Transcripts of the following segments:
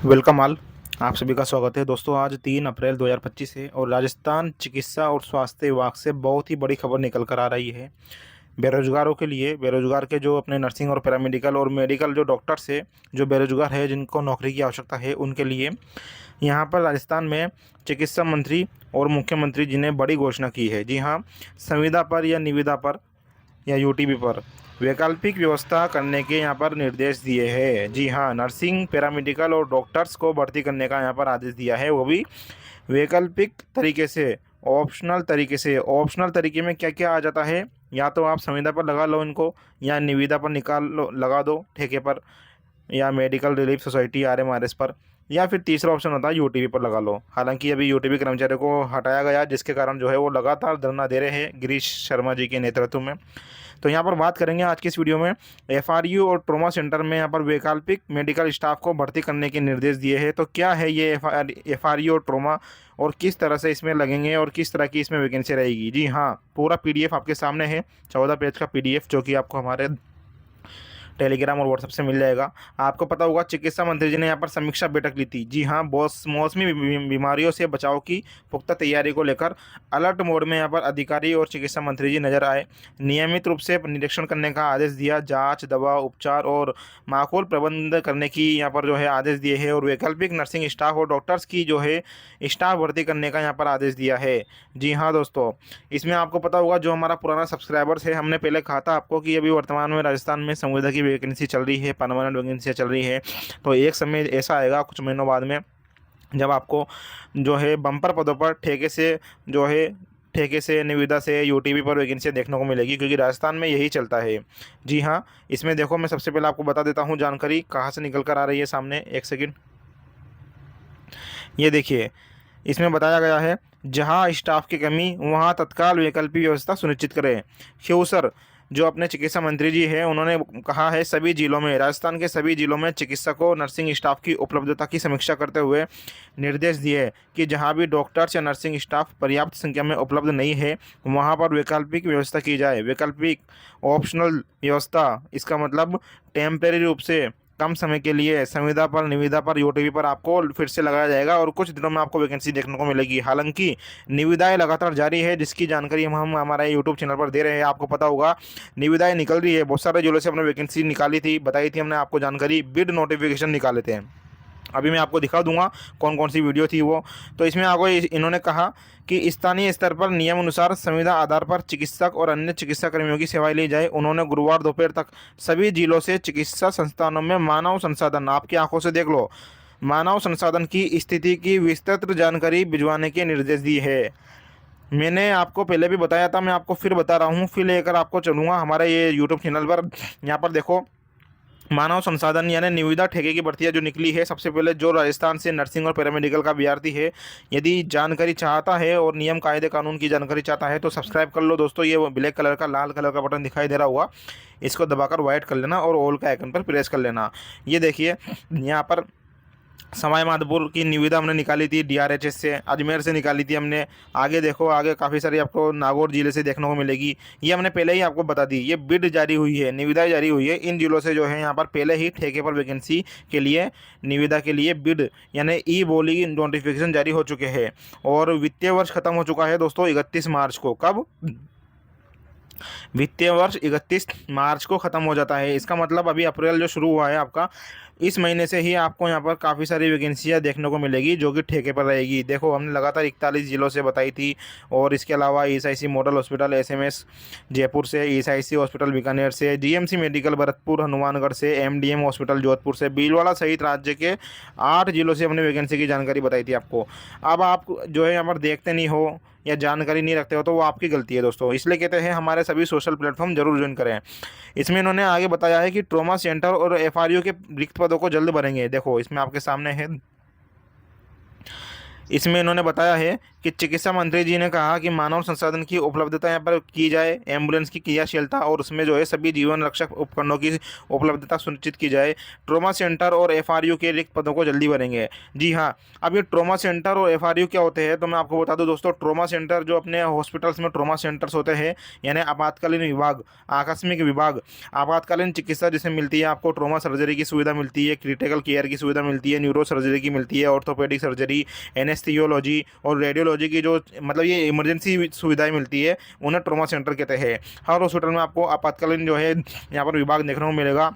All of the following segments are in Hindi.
Welcome all. आप सभी का स्वागत है दोस्तों। आज 3 अप्रैल 2025 है और राजस्थान चिकित्सा और स्वास्थ्य विभाग से बहुत ही बड़ी खबर निकल कर आ रही है। बेरोजगारों के लिए, बेरोजगार के जो अपने नर्सिंग और पैरामेडिकल और मेडिकल जो डॉक्टर्स है, जो बेरोजगार है, जिनको नौकरी की आवश्यकता है, उनके लिए यहाँ पर राजस्थान में चिकित्सा मंत्री और मुख्यमंत्री जी ने बड़ी घोषणा की है। जी हाँ, संविदा पर या निविदा पर या यूटीबी पर वैकल्पिक व्यवस्था करने के यहाँ पर निर्देश दिए हैं। जी हाँ, नर्सिंग, पैरामेडिकल और डॉक्टर्स को भर्ती करने का यहाँ पर आदेश दिया है, वो भी वैकल्पिक तरीके से, ऑप्शनल तरीके से। ऑप्शनल तरीके में क्या क्या आ जाता है? या तो आप संविदा पर लगा लो इनको, या निविदा पर निकाल लो, लगा दो ठेके पर, या मेडिकल रिलीफ सोसाइटी आरएमआरएस पर, या फिर तीसरा ऑप्शन होता है यूटीबी पर लगा लो। हालांकि अभी यूटीबी कर्मचारियों को हटाया गया, जिसके कारण जो है वो लगातार धरना दे रहे हैं गिरीश शर्मा जी के नेतृत्व में। तो यहाँ पर बात करेंगे आज की इस वीडियो में, एफआरयू और ट्रॉमा सेंटर में यहाँ पर वैकल्पिक मेडिकल स्टाफ को भर्ती करने के निर्देश दिए हैं। तो क्या है ये एफआरयू और ट्रॉमा, और किस तरह से इसमें लगेंगे, और किस तरह की इसमें वैकेंसी रहेगी। जी हाँ, पूरा पीडीएफ आपके सामने है, 14 पेज का पीडीएफ, जो कि आपको हमारे टेलीग्राम और व्हाट्सएप से मिल जाएगा। आपको पता होगा, चिकित्सा मंत्री जी ने यहाँ पर समीक्षा बैठक ली थी। जी हाँ, बॉस मौसमी बीमारियों से बचाव की पुख्ता तैयारी को लेकर अलर्ट मोड में यहाँ पर अधिकारी और चिकित्सा मंत्री जी नजर आए। नियमित रूप से निरीक्षण करने का आदेश दिया, जांच, दवा, उपचार और माकूल प्रबंध करने की यहाँ पर जो है आदेश दिए हैं, और वैकल्पिक नर्सिंग स्टाफ और डॉक्टर्स की जो है स्टाफ भर्ती करने का यहाँ पर आदेश दिया है। जी हाँ दोस्तों, इसमें आपको पता होगा, जो हमारा पुराना सब्सक्राइबर्स है, हमने पहले कहा था आपको कि अभी वर्तमान में राजस्थान में संविदा की वैकेंसी चल रही है, परमानेंट वैकेंसी चल रही है। तो एक समय ऐसा आएगा कुछ महीनों बाद में, जब आपको जो है बम्पर पदों पर ठेके से, निविदा से, यूटीबी पर वैकेंसी देखने को मिलेगी, क्योंकि राजस्थान में यही चलता है। जी हाँ, इसमें देखो, मैं सबसे पहले आपको बता देता हूँ जानकारी कहाँ से निकल कर आ रही है सामने। एक सेकेंड, ये देखिए, इसमें बताया गया है, जहां स्टाफ की कमी वहां तत्काल वैकल्पिक व्यवस्था सुनिश्चित करें। ख्यूसर, जो अपने चिकित्सा मंत्री जी हैं, उन्होंने कहा है, सभी जिलों में, राजस्थान के सभी जिलों में चिकित्सकों, नर्सिंग स्टाफ की उपलब्धता की समीक्षा करते हुए निर्देश दिए कि जहां भी डॉक्टर्स या नर्सिंग स्टाफ पर्याप्त संख्या में उपलब्ध नहीं है, वहां पर वैकल्पिक व्यवस्था की जाए। वैकल्पिक, ऑप्शनल व्यवस्था, इसका मतलब टेम्परेरी रूप से कम समय के लिए संविदा पर, निविदा पर, यूटीबी पर आपको फिर से लगाया जाएगा, और कुछ दिनों में आपको वैकेंसी देखने को मिलेगी। हालांकि निविदाएं लगातार जारी है, जिसकी जानकारी हम हमारे यूट्यूब चैनल पर दे रहे हैं। आपको पता होगा, निविदाएं निकल रही है, बहुत सारे जिलों से हमने वैकेंसी निकाली थी, बताई थी हमने आपको जानकारी, बिड नोटिफिकेशन निकाले थे। अभी मैं आपको दिखा दूंगा कौन कौन सी वीडियो थी वो। तो इसमें आपको इन्होंने कहा कि स्थानीय स्तर पर नियम अनुसार संविदा आधार पर चिकित्सक और अन्य चिकित्सा कर्मियों की सेवाएं ली जाए। उन्होंने गुरुवार दोपहर तक सभी जिलों से चिकित्सा संस्थानों में मानव संसाधन, आपकी आंखों से देख लो, मानव संसाधन की स्थिति की विस्तृत जानकारी भिजवाने के निर्देश दिए है। मैंने आपको पहले भी बताया था, मैं आपको फिर बता रहा हूँ, फिर लेकर आपको चलूँगा हमारे ये यूट्यूब चैनल पर। यहाँ पर देखो, मानव संसाधन यानी निविदा ठेके की भर्तियां जो निकली है, सबसे पहले जो राजस्थान से नर्सिंग और पैरामेडिकल का अभ्यर्थी है, यदि जानकारी चाहता है और नियम कायदे कानून की जानकारी चाहता है, तो सब्सक्राइब कर लो दोस्तों। ये ब्लैक कलर का, लाल कलर का बटन दिखाई दे रहा होगा, इसको दबाकर व्हाइट कर लेना और ऑल का आइकन पर प्रेस कर लेना। ये देखिए, यहाँ पर सवाई माधोपुर की निविदा हमने निकाली थी डीआरएचएस से, अजमेर से निकाली थी हमने। आगे देखो, आगे काफ़ी सारी आपको नागौर जिले से देखने को मिलेगी। ये हमने पहले ही आपको बता दी, ये बिड जारी हुई है, निविदा जारी हुई है। इन जिलों से जो है यहाँ पर पहले ही ठेके पर वैकेंसी के लिए, निविदा के लिए बिड यानी ई बोली नोटिफिकेशन जारी हो चुके हैं। और वित्तीय वर्ष खत्म हो चुका है दोस्तों 31 मार्च को। कब? वित्तीय वर्ष 31 मार्च को ख़त्म हो जाता है। इसका मतलब अभी अप्रैल जो शुरू हुआ है आपका, इस महीने से ही आपको यहाँ पर काफ़ी सारी वैकेंसियाँ देखने को मिलेगी, जो कि ठेके पर रहेगी। देखो, हमने लगातार 41 जिलों से बताई थी, और इसके अलावा ESIC model hospital SMS Jaipur से, ईएसआईसी हॉस्पिटल बीकानेर से, जीएमसी मेडिकल भरतपुर हनुमानगढ़ से, एमडीएम हॉस्पिटल जोधपुर से, भीलवाड़ा सहित राज्य के 8 जिलों से हमने वैकेंसी की जानकारी बताई थी आपको। अब आप जो है यहाँ पर देखते नहीं हो या जानकारी नहीं रखते हो, तो वो आपकी गलती है दोस्तों। इसलिए कहते हैं हमारे सभी सोशल प्लेटफॉर्म जरूर ज्वाइन करें। इसमें इन्होंने आगे बताया है कि ट्रॉमा सेंटर और एफआरयू के रिक्त पदों को जल्द भरेंगे। देखो, इसमें आपके सामने है, इसमें इन्होंने बताया है कि चिकित्सा मंत्री जी ने कहा कि मानव संसाधन की उपलब्धता यहाँ पर की जाए, एम्बुलेंस की क्रियाशीलता और उसमें जो है सभी जीवन रक्षक उपकरणों की उपलब्धता सुनिश्चित की जाए। ट्रॉमा सेंटर और एफआरयू के रिक्त पदों को जल्दी भरेंगे। जी हाँ, अब ये ट्रॉमा सेंटर और एफआरयू क्या होते हैं तो मैं आपको बता दूं दोस्तों। ट्रॉमा सेंटर जो अपने हॉस्पिटल्स में ट्रॉमा सेंटर्स होते हैं, यानी आपातकालीन विभाग, आकस्मिक विभाग, आपातकालीन चिकित्सा जिसमें मिलती है आपको, ट्रॉमा सर्जरी की सुविधा मिलती है, क्रिटिकल केयर की सुविधा मिलती है, न्यूरो सर्जरी की मिलती है, ऑर्थोपेडिक सर्जरी, एनेस्थीसियोलॉजी और रेडियोलॉजी की जो मतलब ये इमरजेंसी सुविधाएं मिलती है, उन्हें ट्रॉमा सेंटर कहते हैं। हर हॉस्पिटल में आपको आपातकालीन जो है यहाँ पर विभाग देखने को मिलेगा।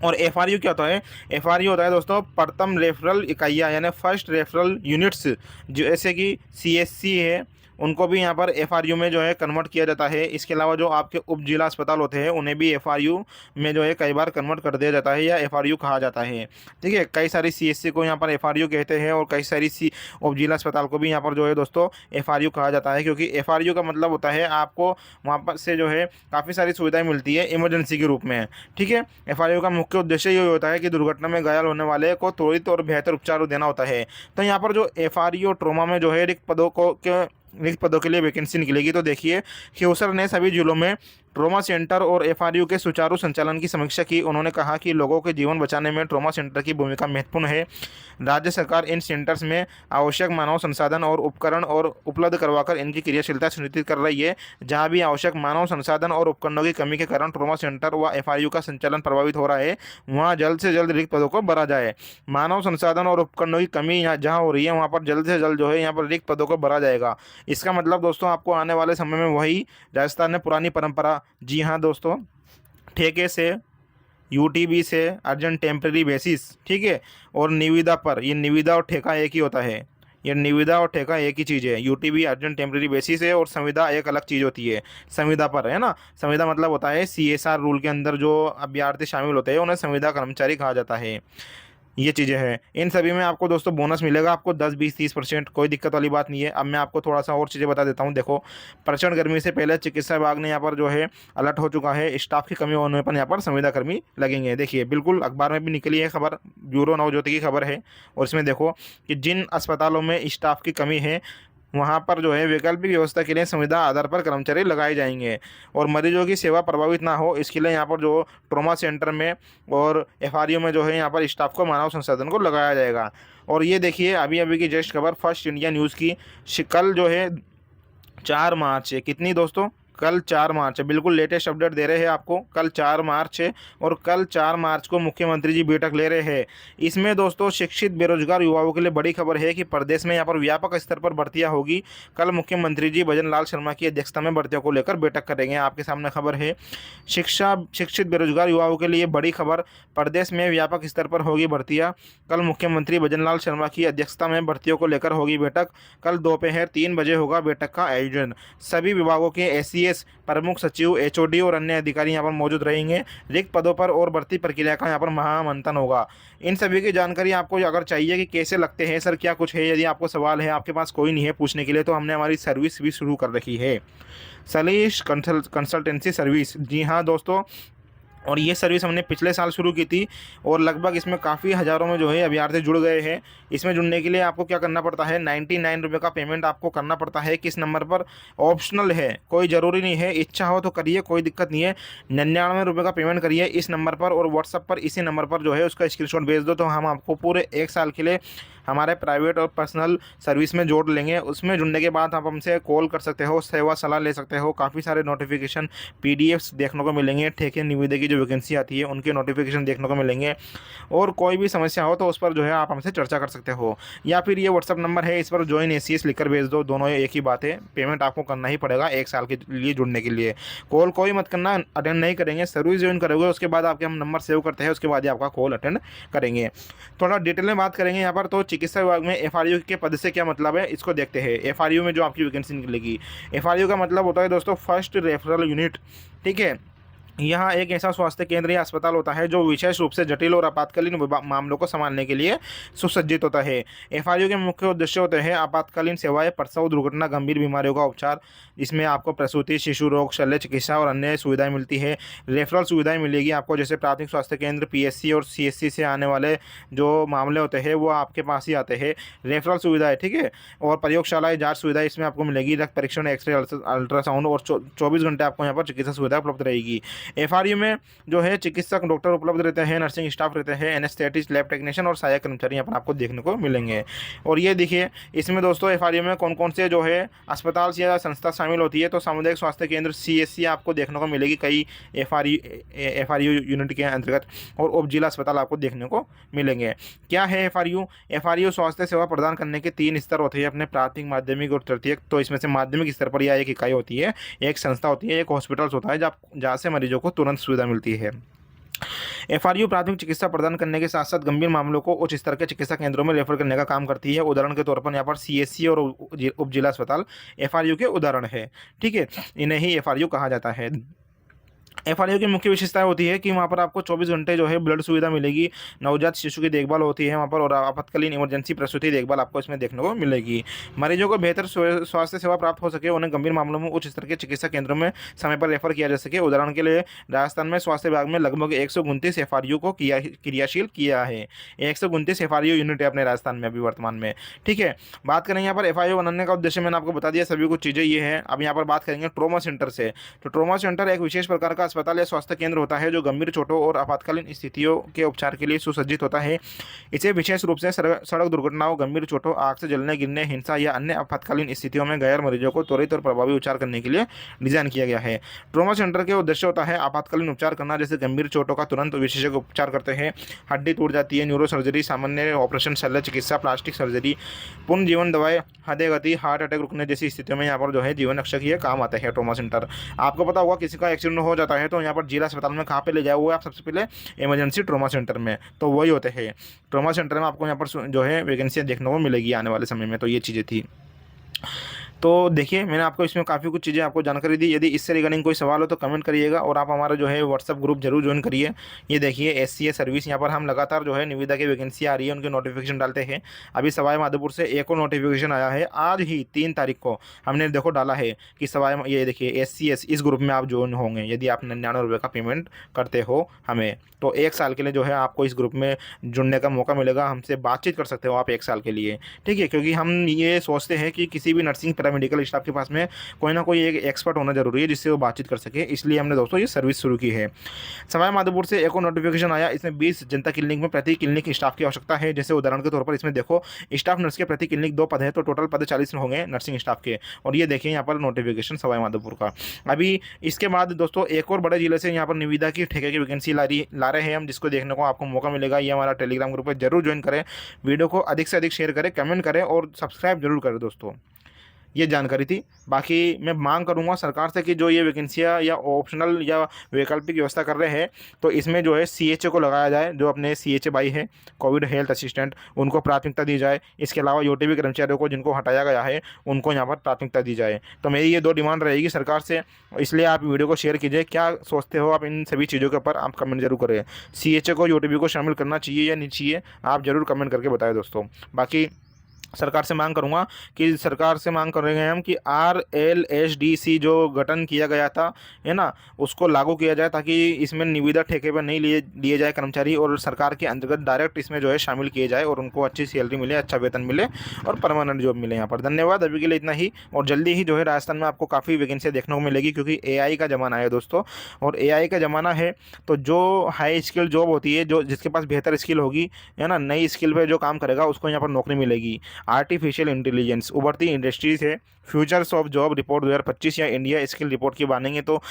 और एफआरयू क्या होता है? एफआरयू होता है दोस्तों प्रथम रेफरल इकाइयाँ, यानी फर्स्ट रेफरल यूनिट्स, जैसे कि सीएससी है, उनको भी यहाँ पर एफआरयू में जो है कन्वर्ट किया जाता है। इसके अलावा जो आपके उप जिला अस्पताल होते हैं उन्हें भी एफआरयू में जो है कई बार कन्वर्ट कर दिया जाता है या एफआरयू कहा जाता है। ठीक है, कई सारी सीएससी को यहाँ पर एफआरयू कहते हैं और कई सारी उप जिला अस्पताल को भी यहाँ पर जो है दोस्तों एफआरयू कहा जाता है, क्योंकि एफआरयू का मतलब होता है आपको वहाँ पर से जो है काफ़ी सारी सुविधाएँ मिलती है इमरजेंसी के रूप में। ठीक है, एफआरयू का मुख्य उद्देश्य ये होता है कि दुर्घटना में घायल होने वाले को त्वरित और बेहतर उपचार देना होता है। तो यहाँ पर जो एफआरयू ट्रोमा में जो है रिक्त पदों के लिए वैकेंसी निकलेगी। तो देखिए, ख्योसर ने सभी जिलों में ट्रॉमा सेंटर और एफआरयू के सुचारू संचालन की समीक्षा की। उन्होंने कहा कि लोगों के जीवन बचाने में ट्रॉमा सेंटर की भूमिका महत्वपूर्ण है। राज्य सरकार इन सेंटर्स में आवश्यक मानव संसाधन और उपकरण और उपलब्ध करवाकर इनकी क्रियाशीलता सुनिश्चित कर रही है। जहां भी आवश्यक मानव संसाधन और उपकरणों की कमी के कारण ट्रॉमा सेंटर व एफआरयू का संचालन प्रभावित हो रहा है, वहाँ जल्द से जल्द रिक्त पदों को भरा जाए। मानव संसाधन और उपकरणों की कमी यहाँ जहाँ हो रही है, वहाँ पर जल्द से जल्द जो है यहाँ पर रिक्त पदों को भरा जाएगा। इसका मतलब दोस्तों आपको आने वाले समय में वही राजस्थान में पुरानी परंपरा, जी हाँ दोस्तों, ठेके से, यूटीबी से, अर्जेंट टेम्परेरी बेसिस, ठीक है, और निविदा पर, ये निविदा और ठेका एक ही होता है। ये निविदा और ठेका एक ही चीज़ है। यूटीबी अर्जेंट टेम्परेरी बेसिस है और संविदा एक अलग चीज़ होती है। संविदा पर, है ना, संविदा मतलब होता है सीएसआर रूल के अंदर जो अभ्यर्थी शामिल होते हैं उन्हें संविदा कर्मचारी कहा जाता है। ये चीज़ें हैं, इन सभी में आपको दोस्तों बोनस मिलेगा, आपको 10, 20, 30%, कोई दिक्कत वाली बात नहीं है। अब मैं आपको थोड़ा सा और चीज़ें बता देता हूँ। देखो, प्रचंड गर्मी से पहले चिकित्सा विभाग ने यहाँ पर जो है अलर्ट हो चुका है। स्टाफ की कमी होने पर यहाँ पर संविदा कर्मी लगेंगे। देखिए, बिल्कुल अखबार में भी निकली है खबर, ब्यूरो नवज्योति की खबर है, और इसमें देखो कि जिन अस्पतालों में स्टाफ की कमी है वहाँ पर जो है वैकल्पिक व्यवस्था के लिए संविदा आधार पर कर्मचारी लगाए जाएंगे और मरीजों की सेवा प्रभावित ना हो, इसके लिए यहाँ पर जो ट्रॉमा सेंटर में और एफआरयू में जो है यहाँ पर स्टाफ को, मानव संसाधन को लगाया जाएगा। और ये देखिए अभी अभी की जस्ट खबर फर्स्ट इंडिया न्यूज़ की, कल जो है 4 मार्च है, कितनी दोस्तों, कल 4 मार्च है, बिल्कुल लेटेस्ट अपडेट दे रहे हैं आपको। कल 4 मार्च है और कल 4 मार्च को मुख्यमंत्री जी बैठक ले रहे हैं। इसमें दोस्तों शिक्षित बेरोजगार युवाओं के लिए बड़ी खबर है कि प्रदेश में यहाँ पर व्यापक स्तर पर भर्तियां होगी। कल मुख्यमंत्री जी भजन लाल शर्मा की अध्यक्षता में भर्तियों को लेकर बैठक करेंगे। आपके सामने खबर है, शिक्षित बेरोजगार युवाओं के लिए बड़ी खबर, प्रदेश में व्यापक स्तर पर होगी भर्तियाँ। कल मुख्यमंत्री भजन लाल शर्मा की अध्यक्षता में भर्तियों को लेकर होगी बैठक। कल दोपहर 3 बजे होगा बैठक का आयोजन। सभी विभागों के एससीएस, प्रमुख सचिव, एचओडी और अन्य अधिकारी यहाँ पर मौजूद रहेंगे। रिक्त पदों पर और भर्ती प्रक्रिया का यहाँ पर महामंथन होगा। इन सभी की जानकारी आपको अगर चाहिए कि कैसे लगते हैं सर, क्या कुछ है, यदि आपको सवाल है, आपके पास कोई नहीं है पूछने के लिए, तो हमने हमारी सर्विस भी शुरू कर रखी है, सलीश कंसल्टेंसी सर्विस। जी हाँ दोस्तों, और ये सर्विस हमने पिछले साल शुरू की थी और लगभग इसमें काफ़ी हज़ारों में जो है अभ्यर्थी जुड़ गए हैं। इसमें जुड़ने के लिए आपको क्या करना पड़ता है, 99 रुपये का पेमेंट आपको करना पड़ता है। किस नंबर पर, ऑप्शनल है, कोई ज़रूरी नहीं है, इच्छा हो तो करिए, कोई दिक्कत नहीं है। 99 रुपये का पेमेंट करिए इस नंबर पर और व्हाट्सअप पर इसी नंबर पर जो है उसका स्क्रीनशॉट भेज दो, तो हम आपको पूरे 1 साल के लिए हमारे प्राइवेट और पर्सनल सर्विस में जोड़ लेंगे। उसमें जुड़ने के बाद आप हमसे कॉल कर सकते हो, सेवा सलाह ले सकते हो, काफ़ी सारे नोटिफिकेशन पीडीएफ्स देखने को मिलेंगे, ठेके निविदा की जो वैकेंसी आती है उनके नोटिफिकेशन देखने को मिलेंगे, और कोई भी समस्या हो तो उस पर जो है आप हमसे चर्चा कर सकते हो। या फिर ये व्हाट्सअप नंबर है, इस पर ज्वाइन एसीएस लिखकर भेज दो, दोनों एक ही बात है। पेमेंट आपको करना ही पड़ेगा 1 साल के लिए जुड़ने के लिए। कॉल कोई मत करना, अटेंड नहीं करेंगे, सर्विस ज्वाइन करोगे उसके बाद आपके हम नंबर सेव करते हैं, उसके बाद ही आपका कॉल अटेंड करेंगे। थोड़ा डिटेल में बात करेंगे यहाँ पर। तो चिकित्सा विभाग में एफआरयू के पद से क्या मतलब है, इसको देखते हैं। एफआरयू में जो आपकी वैकेंसी निकलेगी, एफआरयू का मतलब होता है दोस्तों फर्स्ट रेफरल यूनिट, ठीक है, यहाँ एक ऐसा स्वास्थ्य केंद्र या अस्पताल होता है जो विशेष रूप से जटिल और आपातकालीन मामलों को संभालने के लिए सुसज्जित होता है। एफआरयू के मुख्य उद्देश्य होते हैं आपातकालीन सेवाएं, प्रसव, दुर्घटना, गंभीर बीमारियों का उपचार। इसमें आपको प्रसूति, शिशु रोग, शल्य चिकित्सा और अन्य सुविधाएं मिलती है। रेफरल सुविधाएं मिलेगी आपको, जैसे प्राथमिक स्वास्थ्य केंद्र, पीएचसी और सीएचसी से आने वाले जो मामले होते हैं वो आपके पास ही आते हैं। रेफरल सुविधाएं, ठीक है। और प्रयोगशाला जांच सुविधाएं इसमें आपको मिलेगी, रक्त परीक्षण, एक्सरे, अल्ट्रासाउंड और 24 घंटे आपको यहाँ पर चिकित्सा सुविधा उपलब्ध रहेगी। एफआरयू में जो है चिकित्सक डॉक्टर उपलब्ध रहते हैं, नर्सिंग स्टाफ रहते हैं, एनेस्थेटिस्ट, लैब टेक्नीशियन और सहायक कर्मचारी यहाँ पर आपको देखने को मिलेंगे। और ये देखिए इसमें दोस्तों एफआरयू में कौन कौन से जो है अस्पताल या संस्था शामिल होती है। तो सामुदायिक स्वास्थ्य केंद्र सीएचसी आपको देखने को मिलेगी कई एफआरयू यूनिट के अंतर्गत, और उप जिला अस्पताल आपको देखने को मिलेंगे। क्या है एफआरयू? एफआरयू स्वास्थ्य सेवा प्रदान करने के 3 स्तर होते हैं अपने, प्राथमिक, माध्यमिक और तृतीयक। तो इसमें से माध्यमिक स्तर पर यह एक इकाई होती है, एक संस्था होती है, एक हॉस्पिटल होता है जहाँ से मरीजों को तुरंत सुविधा मिलती है। एफआरयू प्राथमिक चिकित्सा प्रदान करने के साथ साथ गंभीर मामलों को उच्च स्तर के चिकित्सा केंद्रों में रेफर करने का काम करती है। उदाहरण के तौर पर यहाँ पर सीएचसी और उप जिला अस्पताल एफआरयू के उदाहरण है, ठीक है। इन्हें ही एफआरयू कहा जाता है। एफआरयू की मुख्य विशेषता होती है कि वहाँ पर आपको 24 घंटे जो है ब्लड सुविधा मिलेगी, नवजात शिशु की देखभाल होती है वहाँ पर, और आपातकालीन इमरजेंसी प्रसूति देखभाल आपको इसमें देखने को मिलेगी। मरीजों को बेहतर स्वास्थ्य सेवा प्राप्त हो सके, उन्हें गंभीर मामलों में उच्च स्तर के चिकित्सा केंद्रों में समय पर रेफर किया जा सके। उदाहरण के लिए राजस्थान में स्वास्थ्य विभाग में लगभग 129 एफआरयू को क्रियाशील किया है। 129 एफआरयू यूनिट है अपने राजस्थान में अभी वर्तमान में, ठीक है। बात करें यहाँ पर एफआरयू बनाने का उद्देश्य मैंने आपको बता दिया, सभी कुछ चीज़ें ये है। अब यहाँ पर बात करेंगे ट्रॉमा सेंटर से। तो ट्रॉमा सेंटर एक विशेष प्रकार का अस्पताल या स्वास्थ्य केंद्र होता है जो गंभीर चोटों और आपातकालीन स्थितियों के उपचार के लिए सुसज्जित होता है। इसे विशेष रूप से सड़क दुर्घटनाओं, गंभीर चोटों, आग से जलने, गिरने, हिंसा या अन्य आपातकालीन स्थितियों में घायल मरीजों को त्वरित और प्रभावी उपचार करने के लिए डिजाइन किया गया है। ट्रॉमा सेंटर के उद्देश्य होता है आपातकालीन उपचार करना, जैसे गंभीर चोटों का तुरंत विशेषज्ञ उपचार करते हैं, हड्डी टूट जाती है, न्यूरो सर्जरी, सामान्य ऑपरेशन, शल्य चिकित्सा, प्लास्टिक सर्जरी, पूर्ण जीवन दवाएं, हृदय गति, हार्ट अटैक रुकने जैसी स्थितियों में यहाँ पर जो है जीवन रक्षक ये काम आता है ट्रॉमा सेंटर। आपको पता होगा किसी का एक्सीडेंट हो जाता है तो यहाँ पर जिला अस्पताल में कहाँ पे ले जाए, वो आप सबसे पहले इमरजेंसी ट्रॉमा सेंटर में, तो वही होते हैं ट्रॉमा सेंटर में। आपको यहाँ पर जो है वैकेंसियाँ देखने को मिलेगी आने वाले समय में। तो ये चीज़ें थी। तो देखिए मैंने आपको इसमें काफ़ी कुछ चीज़ें आपको जानकारी दी। यदि इससे रिगार्डिंग कोई सवाल हो तो कमेंट करिएगा, और आप हमारा जो है व्हाट्सअप ग्रुप जरूर ज्वाइन करिए। ये देखिए एससीए सर्विस, यहाँ पर हम लगातार जो है निविदा की वैकेंसी आ रही है उनके नोटिफिकेशन डालते हैं। अभी सवाई माधोपुर से एक और नोटिफिकेशन आया है, आज ही 3 तारीख को हमने देखो डाला है कि ये देखिए एससीएस इस ग्रुप में आप ज्वाइन होंगे यदि आप 99 रुपये का पेमेंट करते हो हमें, तो 1 साल के लिए जो है आपको इस ग्रुप में जुड़ने का मौका मिलेगा। हमसे बातचीत कर सकते हो आप 1 साल के लिए, ठीक है। क्योंकि हम ये सोचते हैं कि किसी भी नर्सिंग पैरामेडिकल स्टाफ के पास में कोई ना कोई एक एक्सपर्ट होना जरूरी है जिससे वो बातचीत कर सके, इसलिए हमने दोस्तों ये सर्विस शुरू की है। सवाई माधोपुर से एक और नोटिफिकेशन आया, इसमें 20 जनता क्लिनिक में प्रति क्लिनिक स्टाफ की आवश्यकता है। जैसे उदाहरण के तौर पर इसमें देखो स्टाफ नर्स के प्रति क्लिनिक 2 पद है, तो टोटल पद 40 होंगे नर्सिंग स्टाफ के। और ये देखिए यहाँ पर नोटिफिकेशन सवाई माधोपुर का। अभी इसके बाद दोस्तों एक और बड़े जिले से यहाँ पर निविदा की ठेके की वैकेंसी ला रहे हैं हम, जिसको देखने को आपको मौका मिलेगा। ये हमारा टेलीग्राम ग्रुप है, जरूर ज्वाइन करें, वीडियो को अधिक से अधिक शेयर करें, कमेंट करें और सब्सक्राइब जरूर करें दोस्तों। ये जानकारी थी। बाकी मैं मांग करूंगा सरकार से कि जो ये वैकेंसियाँ या ऑप्शनल या वैकल्पिक व्यवस्था कर रहे हैं तो इसमें जो है सीएचए को लगाया जाए, जो अपने सीएचए भाई है कोविड हेल्थ असिस्टेंट, उनको प्राथमिकता दी जाए। इसके अलावा यूटीबी कर्मचारियों को जिनको हटाया गया है उनको यहाँ पर प्राथमिकता दी जाए। तो मेरी ये 2 डिमांड रहेगी सरकार से, इसलिए आप वीडियो को शेयर कीजिए। क्या सोचते हो आप इन सभी चीज़ों के ऊपर, आप कमेंट जरूर करें। सीएचए को यूटीबी को शामिल करना चाहिए या नहीं चाहिए, आप जरूर कमेंट करके बताएं दोस्तों। बाकी सरकार से मांग करूंगा कि सरकार से मांग करेंगे हम कि RLSDC जो गठन किया गया था है ना, उसको लागू किया जाए, ताकि इसमें निविदा ठेके पर नहीं लिए जाए कर्मचारी, और सरकार के अंतर्गत डायरेक्ट इसमें जो है शामिल किए जाए और उनको अच्छी सैलरी मिले, अच्छा वेतन मिले और परमानेंट जॉब मिले यहाँ पर। धन्यवाद, अभी के लिए इतना ही। और जल्दी ही जो है राजस्थान में आपको काफ़ी वैकेंसियाँ देखने को मिलेगी, क्योंकि AI का ज़माना है दोस्तों, और AI का ज़माना है तो जो हाई स्किल जॉब होती है, जो जिसके पास बेहतर स्किल होगी है ना, नई स्किल पर जो काम करेगा उसको यहाँ पर नौकरी मिलेगी। आर्टिफिशियल इंटेलिजेंस उभरती इंडस्ट्रीज है, फ्यूचर्स ऑफ जॉब रिपोर्ट 2025 या इंडिया स्किल रिपोर्ट की बनेंगे। तो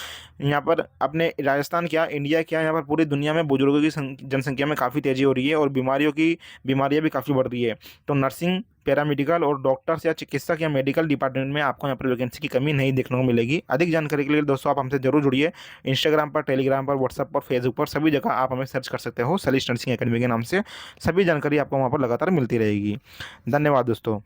यहाँ पर अपने राजस्थान क्या, इंडिया क्या, यहाँ पर पूरी दुनिया में बुजुर्गों की जनसंख्या में काफ़ी तेज़ी हो रही है और बीमारियाँ भी काफ़ी बढ़ रही है। तो नर्सिंग, पैरामेडिकल और डॉक्टर्स या चिकित्सक या मेडिकल डिपार्टमेंट में आपको यहाँ पर वैकेंसी की कमी नहीं देखने को मिलेगी। अधिक जानकारी के लिए दोस्तों आप हमसे जरूर जुड़िए। इंस्टाग्राम पर, टेलीग्राम पर, व्हाट्सएप पर, फेसबुक पर, सभी जगह आप हमें सर्च कर सकते हो सलीश नर्सिंग एकेडमी के नाम से। सभी जानकारी आपको वहाँ पर लगातार मिलती रहेगी। धन्यवाद दोस्तों।